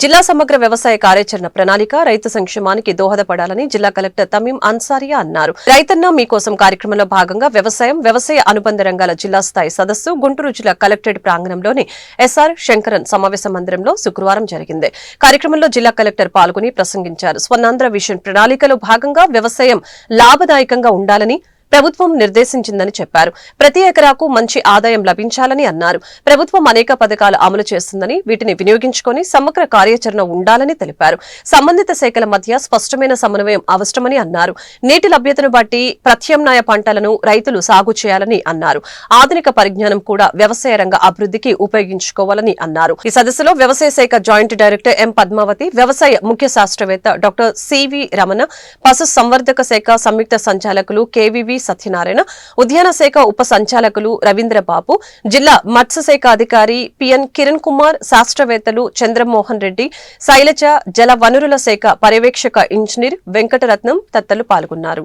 జిల్లా సమగ్ర వ్యవసాయ కార్యాచరణ ప్రణాళిక రైతు సంక్షేమానికి దోహదపడాలని జిల్లా కలెక్టర్ తమీం అన్సారియా అన్నారు. రైతన్న మీకోసం కార్యక్రమంలో భాగంగా వ్యవసాయ అనుబంధ రంగాల జిల్లా స్థాయి సదస్సు గుంటూరు జిల్లా కలెక్టరేట్ ప్రాంగణంలోని ఎస్ఆర్ శంకరన్ సమావేశ మందిరంలో శుక్రవారం జరిగింది. కార్యక్రమంలో జిల్లా కలెక్టర్ పాల్గొని ప్రసంగించారు. స్వర్ణాంధ్ర విజన్ ప్రణాళికలో భాగంగా వ్యవసాయం లాభదాయకంగా ఉండాలని ప్రభుత్వం నిర్దేశించిందని చెప్పారు. ప్రతి ఎకరాకు మంచి ఆదాయం లభించాలని అన్నారు. ప్రభుత్వం అనేక పథకాలు అమలు చేస్తుందని వీటిని వినియోగించుకుని సమగ్ర కార్యాచరణ ఉండాలని తెలిపారు. సంబంధిత శాఖల మధ్య స్పష్టమైన సమన్వయం అవసరమని అన్నారు. నీటి లభ్యతను బట్టి ప్రత్యామ్నాయ పంటలను రైతులు సాగు చేయాలని అన్నారు. ఆధునిక పరిజ్ఞానం కూడా వ్యవసాయ రంగ అభివృద్ధికి ఉపయోగించుకోవాలని అన్నారు. ఈ సదస్సులో వ్యవసాయ శాఖ జాయింట్ డైరెక్టర్ ఎం పద్మావతి, వ్యవసాయ ముఖ్య శాస్త్రవేత్త డాక్టర్ సివి రమణ, పశు సంవర్ధక శాఖ సంయుక్త సంచాలకులు కేవీవి సత్యనారాయణ, ఉద్యాన శాఖ ఉప సంచాలకులు రవీంద్రబాబు, జిల్లా మత్స్యశాఖ అధికారి పిఎన్ కిరణ్ కుమార్, శాస్త్రవేత్తలు చంద్రమోహన్ రెడ్డి, శైలజ, జల వనరుల శాఖ పర్యవేక్షక ఇంజనీర్ వెంకటరత్నం తదితరులు పాల్గొన్నారు.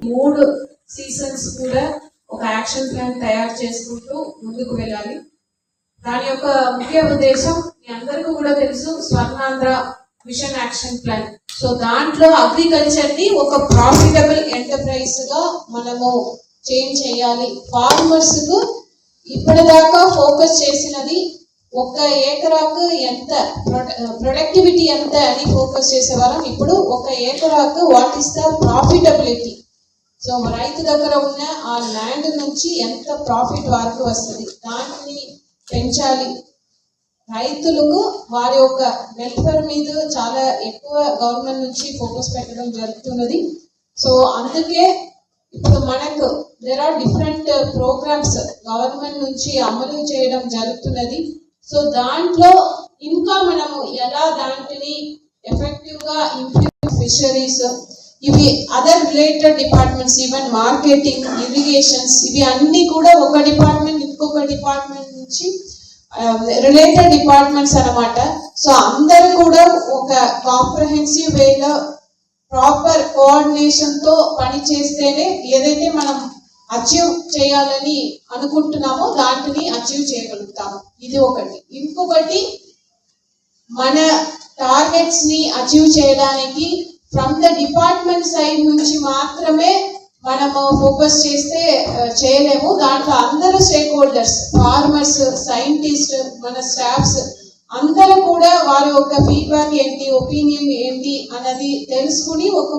దాని యొక్క ముఖ్య ఉద్దేశం మీ అందరికీ కూడా తెలుసు, Swarnandhra vision action plan. So దాంట్లో అగ్రికల్చర్ ని ఒక ప్రాఫిటబుల్ ఎంటర్ప్రైజ్ గా మనము చేంజ్ చేయాలి. ఫార్మర్స్ కు ఇప్పటిదాకా ఫోకస్ చేసినది ఒక ఏకరాకు ఎంత ప్రొడక్టివిటీ ఎంత అని ఫోకస్ చేసేవాళ్ళం. ఇప్పుడు ఒక ఏకరాకు what is the profitability. So రైతు దగ్గర ఉన్న ఆ ల్యాండ్ నుంచి ఎంత ప్రాఫిట్ వారికి వస్తుంది, దాన్ని పెంచాలి. రైతులకు వారి యొక్క వెల్ఫేర్ మీద చాలా ఎక్కువ గవర్నమెంట్ నుంచి ఫోకస్ పెట్టడం జరుగుతున్నది. సో అందుకే ఇప్పుడు మనకు there are different programmes government నుంచి అమలు చేయడం జరుగుతున్నది. సో దాంట్లో ఇంకా మనము ఎలా దాంట్ని ఎఫెక్టివ్ గా ఇంప్రూవ్ ఫిషరీస్, ఇవి other related departments, even marketing, irrigations, ఇవి అన్ని కూడా ఒక డిపార్ట్మెంట్ ఇంకొక డిపార్ట్మెంట్ నుంచి రిలేటెడ్ డిపార్ట్మెంట్స్ అన్నమాట. సో అందరూ కూడా ఒక కాంప్రహెన్సివ్ వేలో ప్రాపర్ కోఆర్డినేషన్ తో పని చేస్తేనే ఏదైతే మనం అచీవ్ చేయాలని అనుకుంటున్నామో దాంట్ని అచీవ్ చేయగలుగుతాము. ఇది ఒకటి. ఇంకొకటి, మన టార్గెట్స్ ని అచీవ్ చేయడానికి ఫ్రమ్ ద డిపార్ట్మెంట్ సైడ్ నుంచి మాత్రమే మనము ఫోకస్ చేస్తే చేయలేము. దాంట్లో అందరూ స్టేక్ హోల్డర్స్, ఫార్మర్స్, సైంటిస్ట్, మన స్టాఫ్స్ అందరూ కూడా వారి యొక్క ఫీడ్బ్యాక్ ఏంటి, ఒపీనియన్ ఏంటి అన్నది తెలుసుకుని ఒక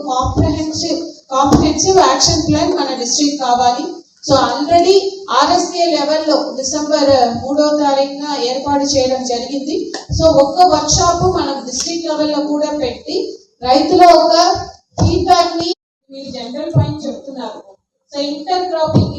కాంప్రహెన్సివ్ యాక్షన్ ప్లాన్ మన డిస్ట్రిక్ట్ కావాలి. సో ఆల్రెడీ ఆర్ఎస్కే లెవెల్లో డిసెంబర్ 3వ తారీఖున ఏర్పాటు చేయడం జరిగింది. సో ఒక్క వర్క్ షాప్ మనం డిస్ట్రిక్ట్ లెవెల్లో కూడా పెట్టి రైతుల ఒక ఫీడ్బ్యాక్ ని మీరు జనరల్ పాయింట్ చెప్తున్నారు. So inter cropping